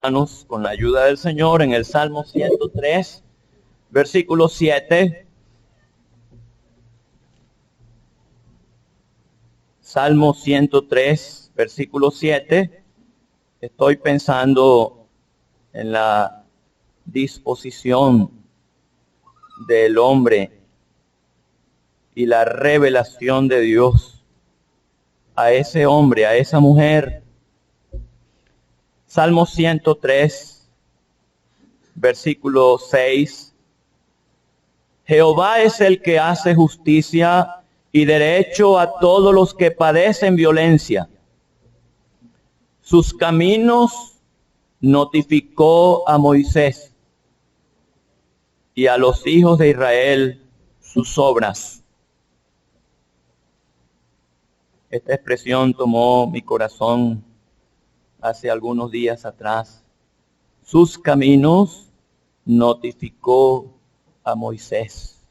Hermanos, con la ayuda del Señor, en el Salmo 103, versículo 7. Salmo 103, versículo 7. Estoy pensando en la disposición del hombre y la revelación de Dios a ese hombre, a esa mujer. Salmo 103, versículo 6. Jehová es el que hace justicia y derecho a todos los que padecen violencia. Sus caminos notificó a Moisés y a los hijos de Israel sus obras. Esta expresión tomó mi corazón hace algunos días atrás. Sus caminos notificó a Moisés.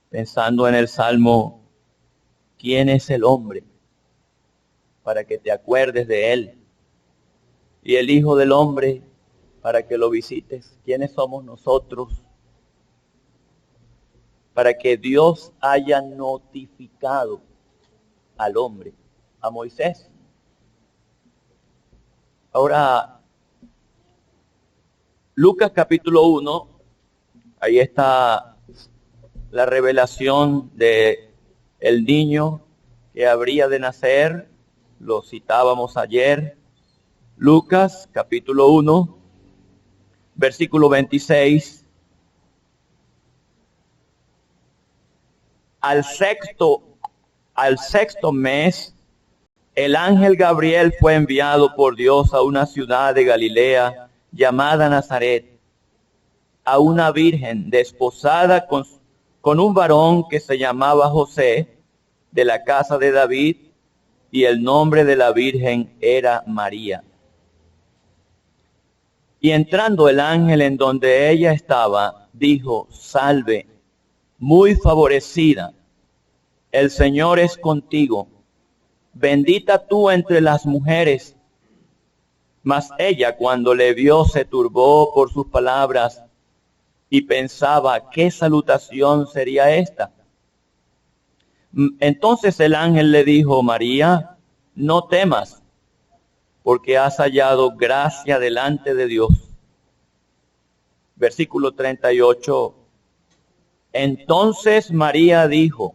Pensando en el Salmo, ¿quién es el hombre para que te acuerdes de él? Y el Hijo del Hombre para que lo visites. ¿Quiénes somos nosotros para que Dios haya notificado al hombre, a Moisés? Ahora, Lucas capítulo 1, ahí está la revelación de el niño que habría de nacer, lo citábamos ayer. Lucas capítulo 1, versículo 26. Al sexto mes, el ángel Gabriel fue enviado por Dios a una ciudad de Galilea llamada Nazaret, a una virgen desposada con un varón que se llamaba José, de la casa de David, y el nombre de la virgen era María. Y entrando el ángel en donde ella estaba, dijo: Salve, muy favorecida, el Señor es contigo. Bendita tú entre las mujeres. Mas ella, cuando le vio, se turbó por sus palabras y pensaba, ¿qué salutación sería esta? Entonces el ángel le dijo: María, no temas, porque has hallado gracia delante de Dios. Versículo 38. Entonces María dijo: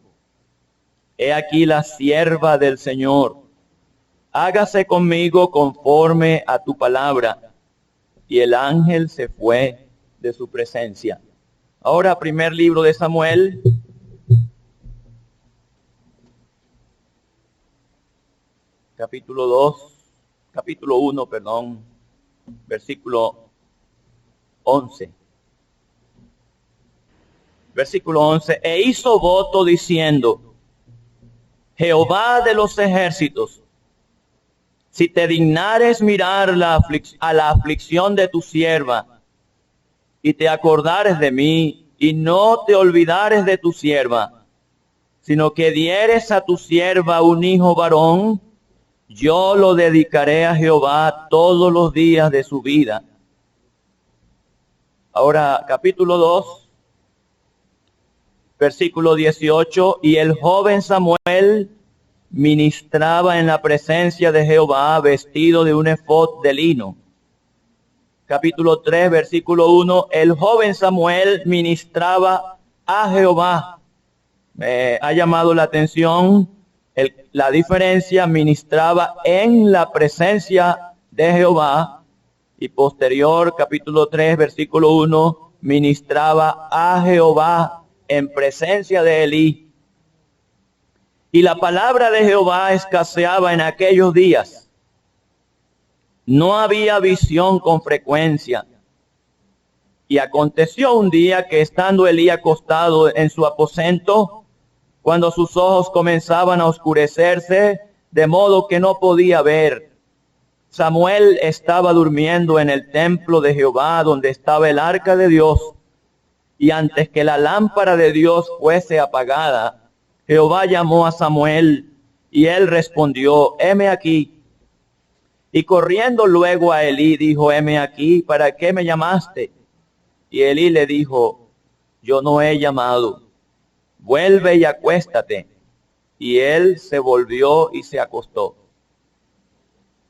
He aquí la sierva del Señor, hágase conmigo conforme a tu palabra. Y el ángel se fue de su presencia. Ahora, primer libro de Samuel, capítulo 1, versículo 11. Versículo 11. E hizo voto diciendo: Jehová de los ejércitos, si te dignares mirar a la aflicción de tu sierva, y te acordares de mí, y no te olvidares de tu sierva, sino que dieres a tu sierva un hijo varón, yo lo dedicaré a Jehová todos los días de su vida. Ahora, capítulo 2, versículo 18. Y el joven Samuel ministraba en la presencia de Jehová vestido de un efod de lino. Capítulo 3, versículo 1. El joven Samuel ministraba a Jehová. Me ha llamado la atención la diferencia: ministraba en la presencia de Jehová. Y posterior, capítulo 3, versículo 1, ministraba a Jehová en presencia de Elí. Y la palabra de Jehová escaseaba en aquellos días. No había visión con frecuencia. Y aconteció un día que, estando Elí acostado en su aposento, cuando sus ojos comenzaban a oscurecerse, de modo que no podía ver, Samuel estaba durmiendo en el templo de Jehová, donde estaba el arca de Dios. Y antes que la lámpara de Dios fuese apagada, Jehová llamó a Samuel, y él respondió: heme aquí. Y corriendo luego a Elí, dijo, heme aquí, ¿para qué me llamaste? Y Elí le dijo, yo no he llamado, vuelve y acuéstate. Y él se volvió y se acostó.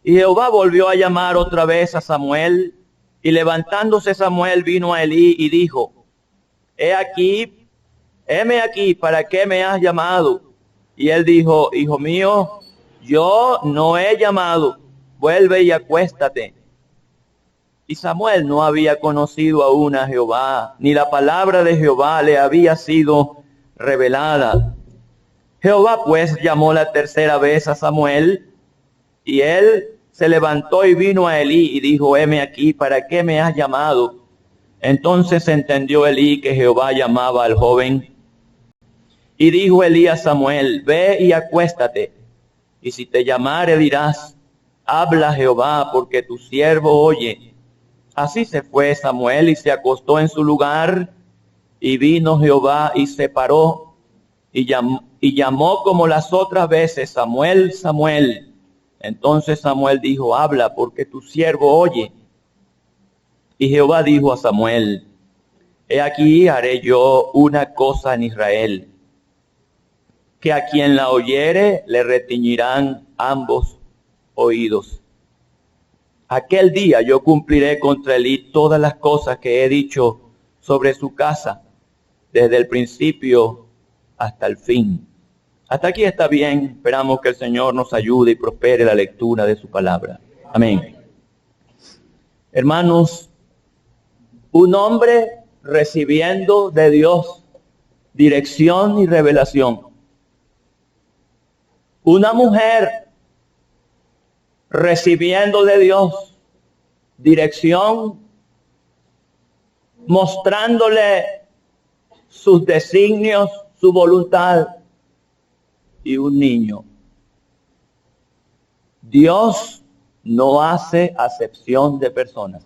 Y Jehová volvió a llamar otra vez a Samuel, y levantándose Samuel vino a Elí y dijo, heme aquí, ¿para qué me has llamado? Y él dijo, hijo mío, yo no he llamado, vuelve y acuéstate. Y Samuel no había conocido aún a Jehová, ni la palabra de Jehová le había sido revelada. Jehová pues llamó la tercera vez a Samuel, y él se levantó y vino a Elí y dijo, heme aquí, ¿para qué me has llamado? Entonces entendió Elí que Jehová llamaba al joven. Y dijo Elí a Samuel, ve y acuéstate, y si te llamare dirás, habla Jehová, porque tu siervo oye. Así se fue Samuel y se acostó en su lugar, y vino Jehová y se paró, y llamó como las otras veces, Samuel, Samuel. Entonces Samuel dijo, habla, porque tu siervo oye. Y Jehová dijo a Samuel, he aquí haré yo una cosa en Israel, que a quien la oyere le retiñirán ambos oídos. Aquel día yo cumpliré contra Elí todas las cosas que he dicho sobre su casa, desde el principio hasta el fin. Hasta aquí está bien. Esperamos que el Señor nos ayude y prospere la lectura de su palabra. Amén. Hermanos, un hombre recibiendo de Dios dirección y revelación. Una mujer recibiendo de Dios dirección, mostrándole sus designios, su voluntad, y un niño. Dios no hace acepción de personas.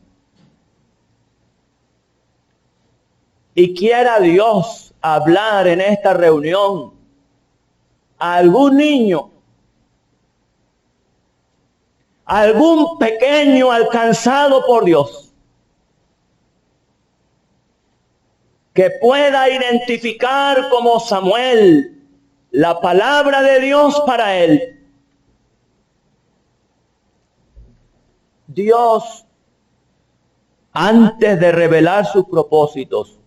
Y quiera Dios hablar en esta reunión a algún niño, algún pequeño alcanzado por Dios, que pueda identificar como Samuel la palabra de Dios para él. Dios, antes de revelar sus propósitos,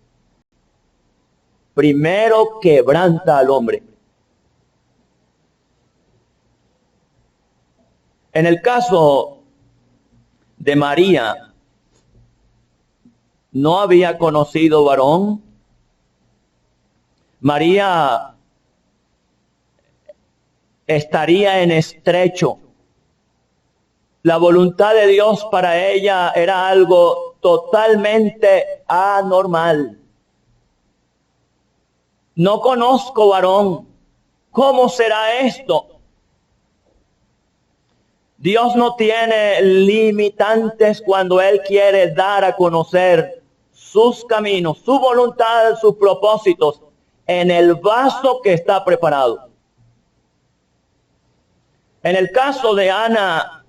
primero quebranta al hombre. En el caso de María, no había conocido varón. María estaría en estrecho. La voluntad de Dios para ella era algo totalmente anormal. No conozco varón. ¿Cómo será esto? Dios no tiene limitantes cuando Él quiere dar a conocer sus caminos, su voluntad, sus propósitos en el vaso que está preparado. En el caso de Ana,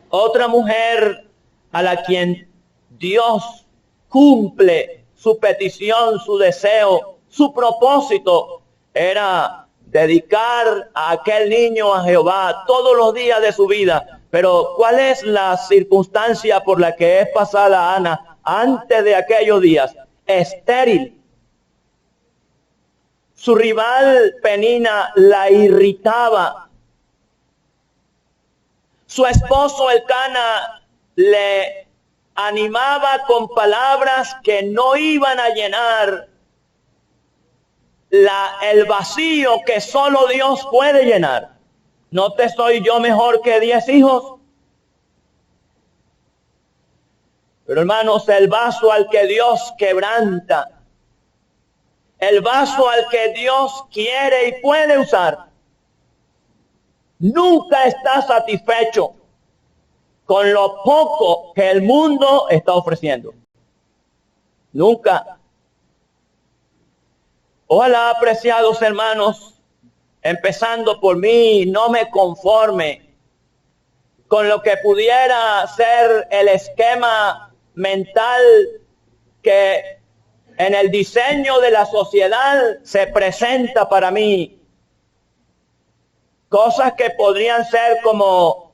otra mujer a la quien Dios cumple su petición, su deseo, su propósito, era dedicar a aquel niño a Jehová todos los días de su vida. Pero ¿cuál es la circunstancia por la que es pasada Ana antes de aquellos días? Estéril. Su rival Penina la irritaba. Su esposo Elcana le animaba con palabras que no iban a llenar el vacío que solo Dios puede llenar. ¿No te soy yo mejor que 10 hijos? Pero hermanos, el vaso al que Dios quebranta, el vaso al que Dios quiere y puede usar, nunca está satisfecho con lo poco que el mundo está ofreciendo. Nunca. Ojalá, apreciados hermanos, empezando por mí, no me conforme con lo que pudiera ser el esquema mental que en el diseño de la sociedad se presenta para mí. Cosas que podrían ser como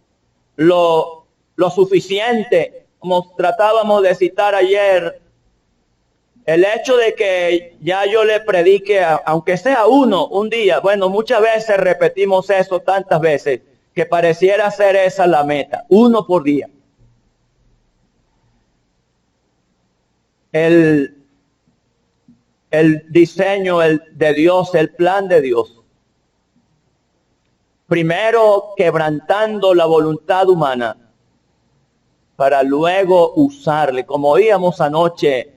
lo suficiente, como tratábamos de citar ayer, el hecho de que ya yo le predique, aunque sea uno, un día. Bueno, muchas veces repetimos eso tantas veces, que pareciera ser esa la meta, uno por día. El diseño de Dios, el plan de Dios. Primero quebrantando la voluntad humana para luego usarle, como oíamos anoche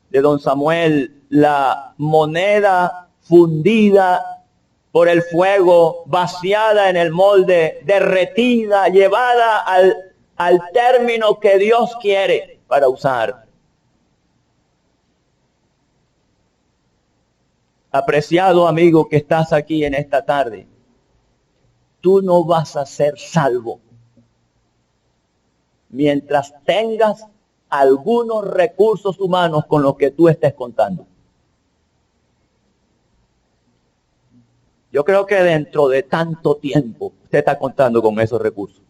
de don Samuel, la moneda fundida por el fuego, vaciada en el molde, derretida, llevada al término que Dios quiere para usar. Apreciado amigo que estás aquí en esta tarde, tú no vas a ser salvo mientras tengas algunos recursos humanos con los que tú estés contando. Yo creo que dentro de tanto tiempo usted está contando con esos recursos.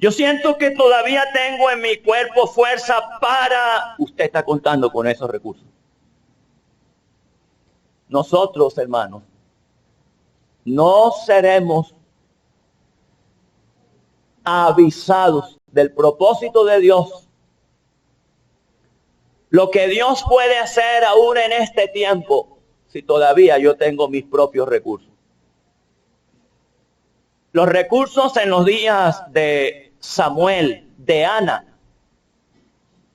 Yo siento que todavía tengo en mi cuerpo fuerza para... Usted está contando con esos recursos. Nosotros, hermanos, no seremos avisados del propósito de Dios, lo que Dios puede hacer aún en este tiempo, si todavía yo tengo mis propios recursos. Los recursos en los días de Samuel, de Ana,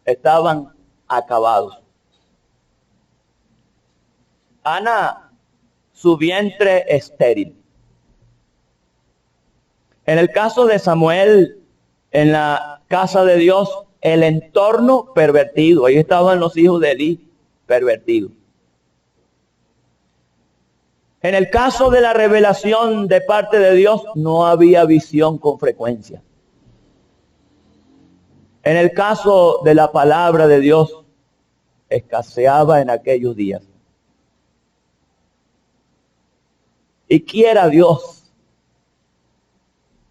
estaban acabados. Ana, su vientre estéril. En el caso de Samuel, en la casa de Dios, el entorno pervertido. Ahí estaban los hijos de Elí, pervertidos. En el caso de la revelación de parte de Dios, no había visión con frecuencia. En el caso de la palabra de Dios, escaseaba en aquellos días. Y quiera Dios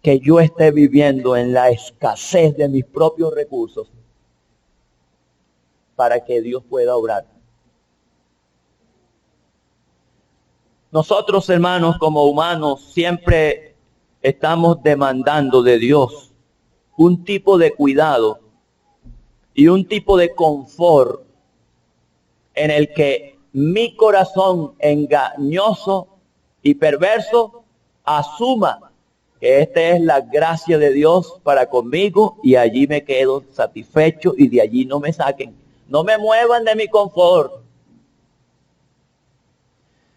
que yo esté viviendo en la escasez de mis propios recursos para que Dios pueda obrar. Nosotros, hermanos, como humanos, siempre estamos demandando de Dios un tipo de cuidado y un tipo de confort en el que mi corazón engañoso y perverso asuma que esta es la gracia de Dios para conmigo y allí me quedo satisfecho y de allí no me saquen, no me muevan de mi confort.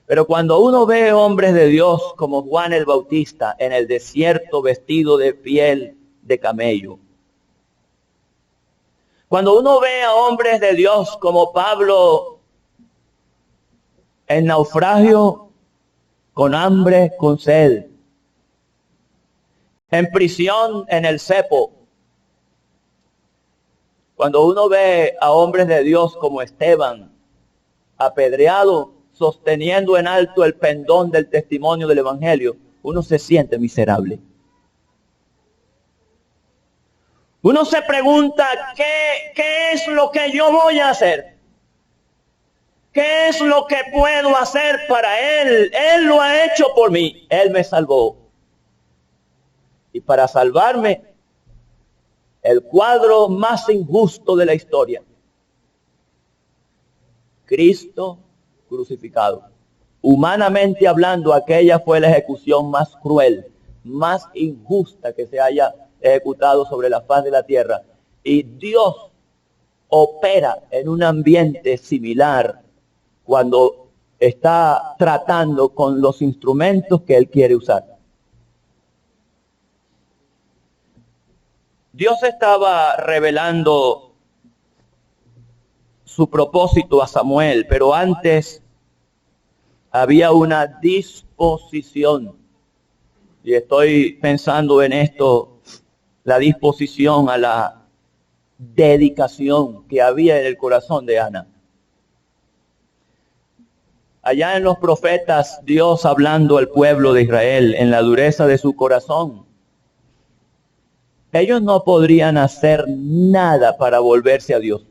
Pero cuando uno ve hombres de Dios como Juan el Bautista en el desierto vestido de piel de camello, cuando uno ve a hombres de Dios como Pablo en naufragio, con hambre, con sed, en prisión en el cepo, cuando uno ve a hombres de Dios como Esteban, apedreado, sosteniendo en alto el pendón del testimonio del evangelio, uno se siente miserable. Uno se pregunta, ¿qué es lo que yo voy a hacer? ¿Qué es lo que puedo hacer para Él? Él lo ha hecho por mí. Él me salvó. Y para salvarme, el cuadro más injusto de la historia, Cristo crucificado. Humanamente hablando, aquella fue la ejecución más cruel, más injusta que se haya ejecutado sobre la faz de la tierra. Y Dios opera en un ambiente similar cuando está tratando con los instrumentos que Él quiere usar. Dios estaba revelando su propósito a Samuel, pero antes había una disposición. y estoy pensando en esto, la disposición a la dedicación que había en el corazón de Ana. Allá en los profetas, Dios hablando al pueblo de Israel en la dureza de su corazón. Ellos no podrían hacer nada para volverse a Dios.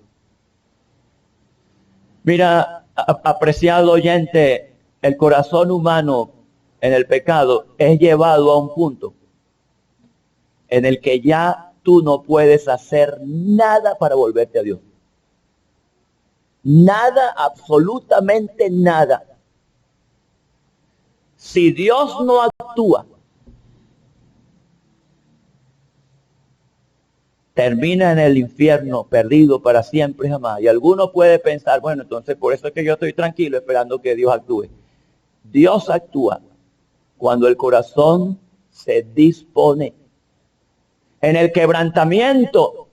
Mira, apreciado oyente, el corazón humano en el pecado es llevado a un punto en el que ya tú no puedes hacer nada para volverte a Dios. Nada, absolutamente nada. Si Dios no actúa, termina en el infierno, perdido para siempre y jamás. Y alguno puede pensar, bueno, entonces por eso es que yo estoy tranquilo esperando que Dios actúe. Dios actúa cuando el corazón se dispone. En el quebrantamiento,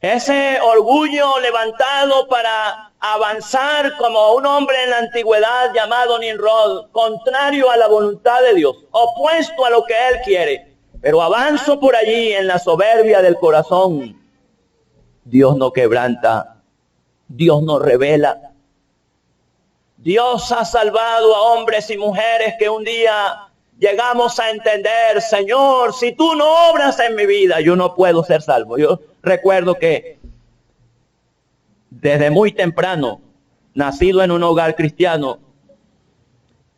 ese orgullo levantado para avanzar como un hombre en la antigüedad llamado Nimrod, contrario a la voluntad de Dios, opuesto a lo que Él quiere, pero avanzo por allí en la soberbia del corazón. Dios no quebranta, Dios no revela. Dios ha salvado a hombres y mujeres que un día llegamos a entender, Señor, si tú no obras en mi vida, yo no puedo ser salvo. Yo recuerdo que desde muy temprano, nacido en un hogar cristiano,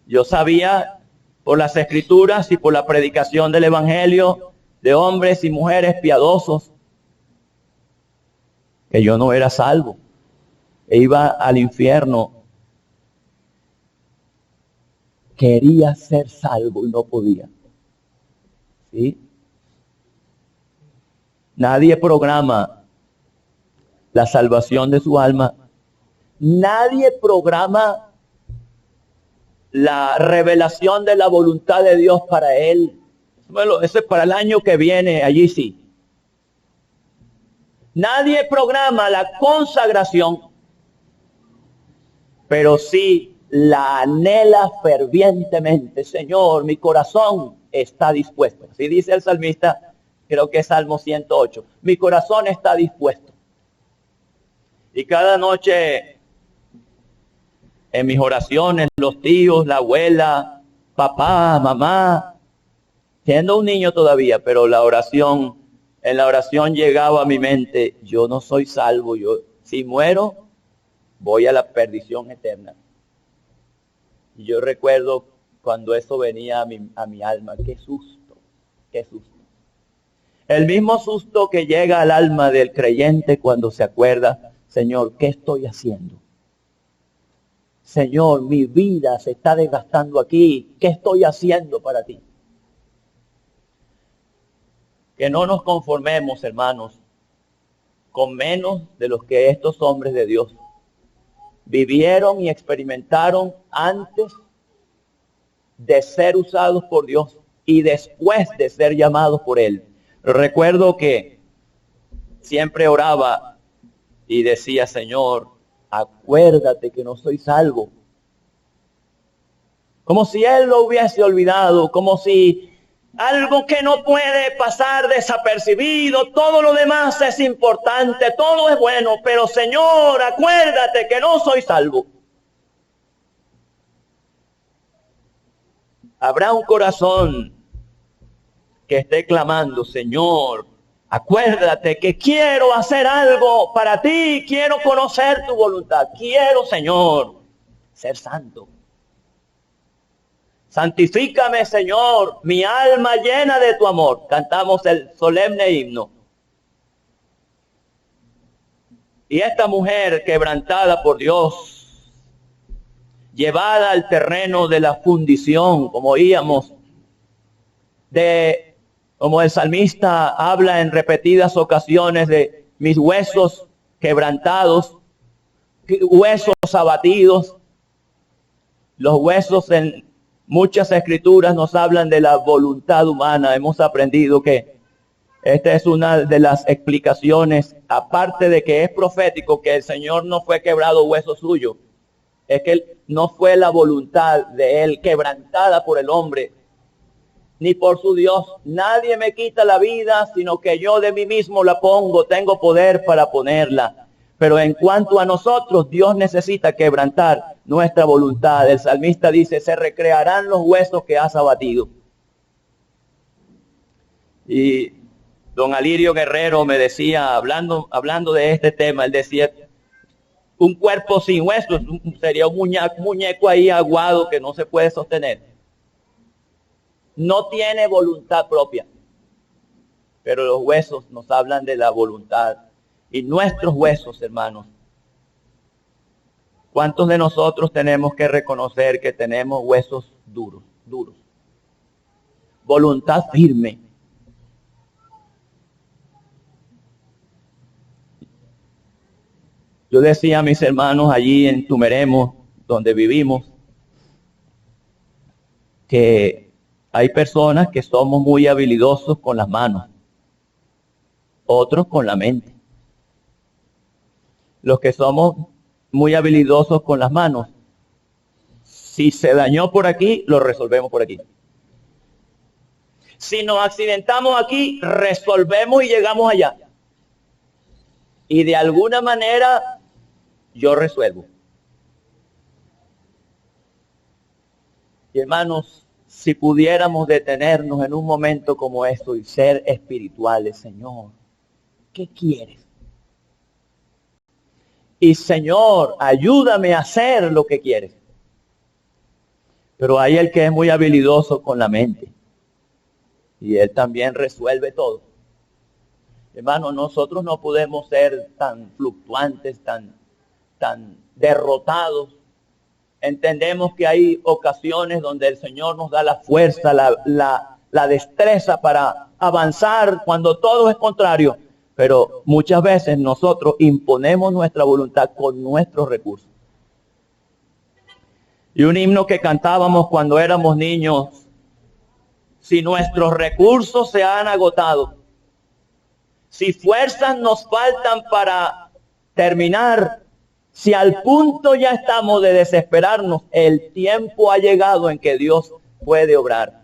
yo sabía por las escrituras y por la predicación del evangelio de hombres y mujeres piadosos que yo no era salvo, e iba al infierno. Quería ser salvo y no podía. ¿Sí? Nadie programa la salvación de su alma. Nadie programa la revelación de la voluntad de Dios para él. Bueno, ese es para el año que viene, allí sí. Nadie programa la consagración, pero sí la anhela fervientemente. Señor, mi corazón está dispuesto. Así dice el salmista, creo que es Salmo 108. Mi corazón está dispuesto. Y cada noche en mis oraciones, los tíos, la abuela, papá, mamá, siendo un niño todavía, pero en la oración llegaba a mi mente, yo no soy salvo, yo si muero, voy a la perdición eterna. Y yo recuerdo cuando eso venía a mi alma, qué susto, qué susto. El mismo susto que llega al alma del creyente cuando se acuerda, Señor, ¿qué estoy haciendo? Señor, mi vida se está desgastando aquí, ¿qué estoy haciendo para ti? Que no nos conformemos, hermanos, con menos de los que estos hombres de Dios vivieron y experimentaron antes de ser usados por Dios y después de ser llamados por Él. Recuerdo que siempre oraba y decía, Señor, acuérdate que no soy salvo. Como si Él lo hubiese olvidado, como si algo que no puede pasar desapercibido, todo lo demás es importante, todo es bueno, pero Señor, acuérdate que no soy salvo. Habrá un corazón que esté clamando, Señor, acuérdate que quiero hacer algo para ti, quiero conocer tu voluntad, quiero, Señor, ser santo. Santifícame, Señor, mi alma llena de tu amor. Cantamos el solemne himno. Y esta mujer quebrantada por Dios, llevada al terreno de la fundición, como oíamos, como el salmista habla en repetidas ocasiones de mis huesos quebrantados, huesos abatidos. Los huesos en muchas escrituras nos hablan de la voluntad humana. Hemos aprendido que esta es una de las explicaciones, aparte de que es profético, que el Señor no fue quebrado hueso suyo. Es que no fue la voluntad de Él quebrantada por el hombre, ni por su Dios. Nadie me quita la vida, sino que yo de mí mismo la pongo. Tengo poder para ponerla. Pero en cuanto a nosotros, Dios necesita quebrantar nuestra voluntad. El salmista dice, se recrearán los huesos que has abatido. Y don Alirio Guerrero me decía, hablando de este tema, él decía, un cuerpo sin huesos sería un muñeco ahí aguado que no se puede sostener. No tiene voluntad propia. Pero los huesos nos hablan de la voluntad. Y nuestros huesos, hermanos, ¿cuántos de nosotros tenemos que reconocer que tenemos huesos duros? Voluntad firme. Yo decía a mis hermanos allí en Tumeremo, donde vivimos, que hay personas que somos muy habilidosos con las manos, otros con la mente. Los que somos muy habilidosos con las manos, si se dañó por aquí, lo resolvemos por aquí. Si nos accidentamos aquí, resolvemos y llegamos allá. Y de alguna manera, yo resuelvo. Y hermanos, si pudiéramos detenernos en un momento como esto y ser espirituales, Señor, ¿qué quieres? Y Señor, ayúdame a hacer lo que quieres. Pero hay el que es muy habilidoso con la mente. Y él también resuelve todo. Hermano, nosotros no podemos ser tan fluctuantes, tan derrotados. Entendemos que hay ocasiones donde el Señor nos da la fuerza, la destreza para avanzar cuando todo es contrario. Pero muchas veces nosotros imponemos nuestra voluntad con nuestros recursos. Y un himno que cantábamos cuando éramos niños, si nuestros recursos se han agotado, si fuerzas nos faltan para terminar, si al punto ya estamos de desesperarnos, el tiempo ha llegado en que Dios puede obrar.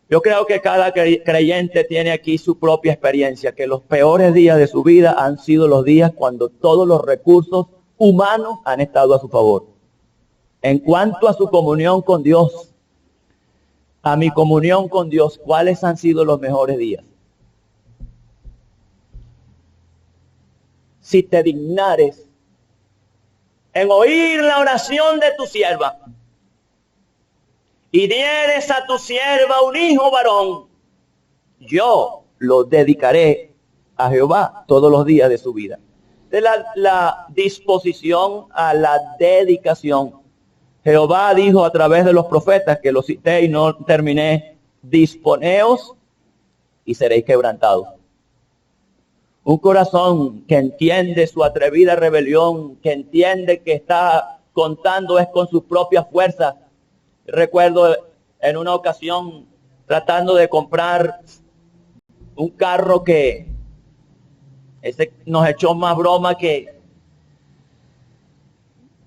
Yo creo que cada creyente tiene aquí su propia experiencia, que los peores días de su vida han sido los días cuando todos los recursos humanos han estado a su favor. En cuanto a su comunión con Dios, a mi comunión con Dios, ¿cuáles han sido los mejores días? Si te dignares en oír la oración de tu sierva y dieres a tu sierva un hijo varón, yo lo dedicaré a Jehová todos los días de su vida. De la disposición a la dedicación. Jehová dijo a través de los profetas, que lo cité y no terminé, disponeos y seréis quebrantados. Un corazón que entiende su atrevida rebelión, que entiende que está contando es con sus propias fuerzas. Recuerdo en una ocasión tratando de comprar un carro que ese nos echó más broma que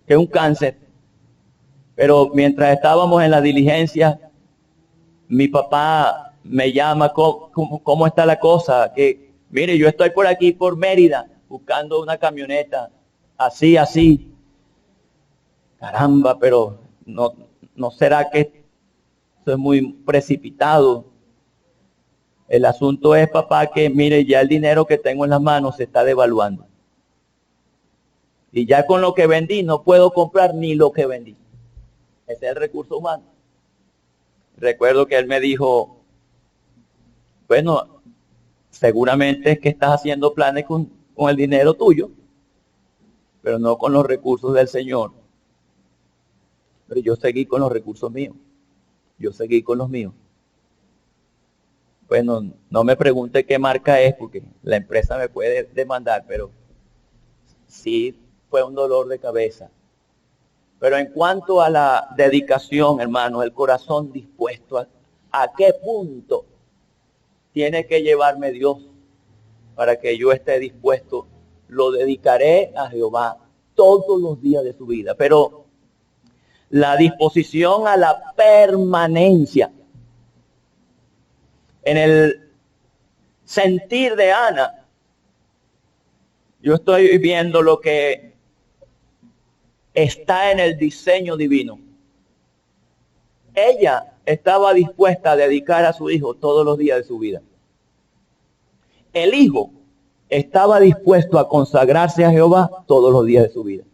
un cáncer. Pero mientras estábamos en la diligencia, mi papá me llama, ¿cómo está la cosa? Que mire, yo estoy por aquí, por Mérida, buscando una camioneta, así. Caramba, pero no será que eso es muy precipitado. El asunto es, papá, que mire, ya el dinero que tengo en las manos se está devaluando. Y ya con lo que vendí no puedo comprar ni lo que vendí. Ese es el recurso humano. Recuerdo que él me dijo, bueno, seguramente es que estás haciendo planes con el dinero tuyo, pero no con los recursos del Señor. Pero yo seguí con los recursos míos. Yo seguí con los míos. Bueno, no me pregunte qué marca es, porque la empresa me puede demandar, pero sí fue un dolor de cabeza. Pero en cuanto a la dedicación, hermano, el corazón dispuesto, ¿a qué punto tiene que llevarme Dios para que yo esté dispuesto? Lo dedicaré a Jehová todos los días de su vida. Pero la disposición a la permanencia. En el sentir de Ana, yo estoy viendo lo que está en el diseño divino. Ella estaba dispuesta a dedicar a su hijo todos los días de su vida. El hijo estaba dispuesto a consagrarse a Jehová todos los días de su vida.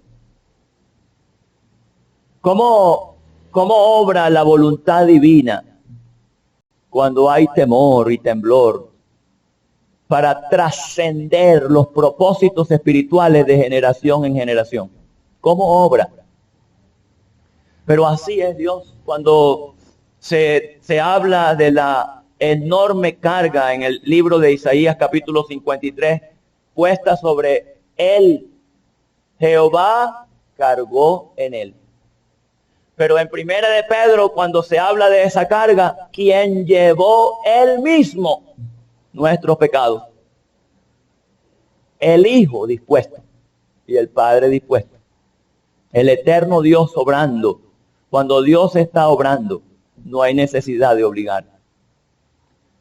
¿Cómo obra la voluntad divina cuando hay temor y temblor para trascender los propósitos espirituales de generación en generación? ¿Cómo obra? Pero así es Dios. Cuando se habla de la enorme carga en el libro de Isaías capítulo 53, puesta sobre él, Jehová cargó en él. Pero en Primera de Pedro, cuando se habla de esa carga, quien llevó él mismo nuestros pecados. El Hijo dispuesto y el Padre dispuesto. El eterno Dios obrando. Cuando Dios está obrando, no hay necesidad de obligar.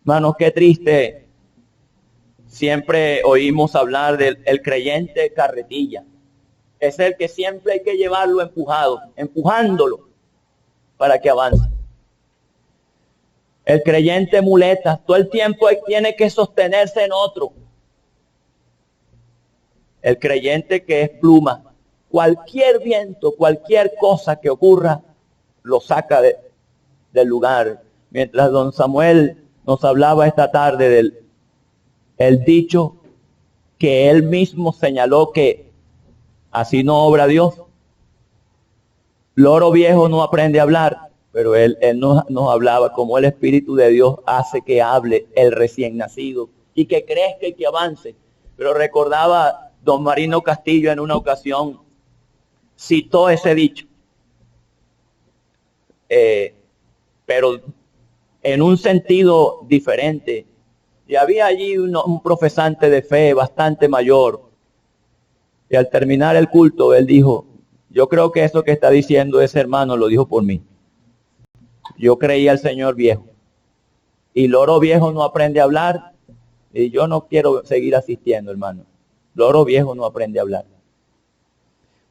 Hermanos, qué triste. Siempre oímos hablar del creyente carretilla. Es el que siempre hay que llevarlo empujándolo para que avance. El creyente muleta, todo el tiempo tiene que sostenerse en otro. El creyente que es pluma, cualquier viento, cualquier cosa que ocurra, lo saca del lugar. Mientras don Samuel nos hablaba esta tarde del dicho que él mismo señaló que así no obra Dios. Loro viejo no aprende a hablar, pero él nos hablaba como el Espíritu de Dios hace que hable el recién nacido y que crezca y que avance. Pero recordaba don Marino Castillo en una ocasión, citó ese dicho, pero en un sentido diferente. Y había allí un profesante de fe bastante mayor. Y al terminar el culto, él dijo, yo creo que eso que está diciendo ese hermano lo dijo por mí. Yo creía al Señor viejo. Y loro viejo no aprende a hablar. Y yo no quiero seguir asistiendo, hermano. Loro viejo no aprende a hablar.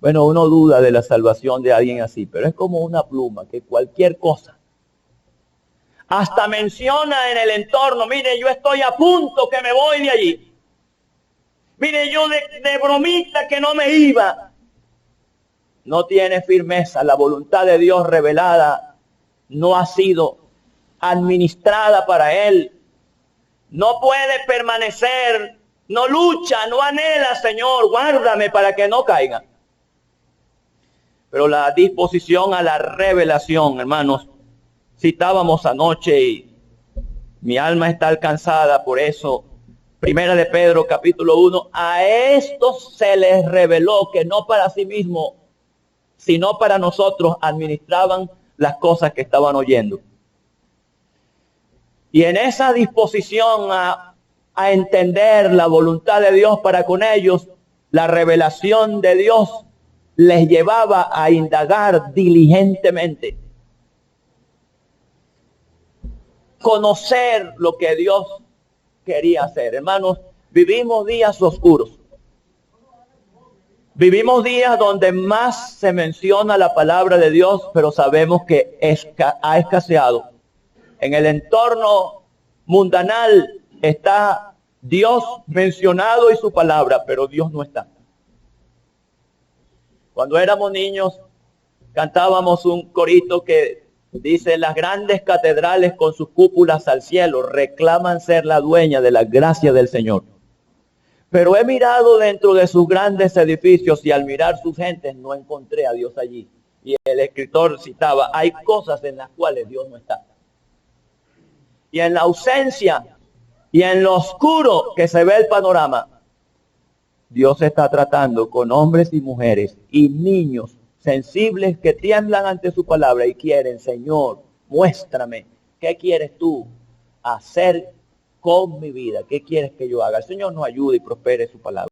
Bueno, uno duda de la salvación de alguien así, pero es como una pluma que cualquier cosa. Hasta menciona en el entorno, mire, yo estoy a punto que me voy de allí. Mire, yo de bromita que no me iba. No tiene firmeza, la voluntad de Dios revelada no ha sido administrada para él. No puede permanecer, no lucha, no anhela, Señor, guárdame para que no caiga. Pero la disposición a la revelación, hermanos, citábamos anoche y mi alma está alcanzada por eso. Primera de Pedro, capítulo 1, a estos se les reveló que no para sí mismo, sino para nosotros administraban las cosas que estaban oyendo. Y en esa disposición a entender la voluntad de Dios para con ellos, la revelación de Dios les llevaba a indagar diligentemente. Conocer lo que Dios quería hacer. Hermanos, vivimos días oscuros. Vivimos días donde más se menciona la palabra de Dios, pero sabemos que ha escaseado. En el entorno mundanal está Dios mencionado y su palabra, pero Dios no está. Cuando éramos niños, cantábamos un corito que dice, las grandes catedrales con sus cúpulas al cielo reclaman ser la dueña de la gracia del Señor. Pero he mirado dentro de sus grandes edificios y al mirar sus gentes no encontré a Dios allí. Y el escritor citaba, hay cosas en las cuales Dios no está. Y en la ausencia y en lo oscuro que se ve el panorama, Dios está tratando con hombres y mujeres y niños sensibles que tiemblan ante su palabra y quieren, Señor, muéstrame, ¿qué quieres tú hacer con mi vida? ¿Qué quieres que yo haga? El Señor nos ayude y prospere su palabra.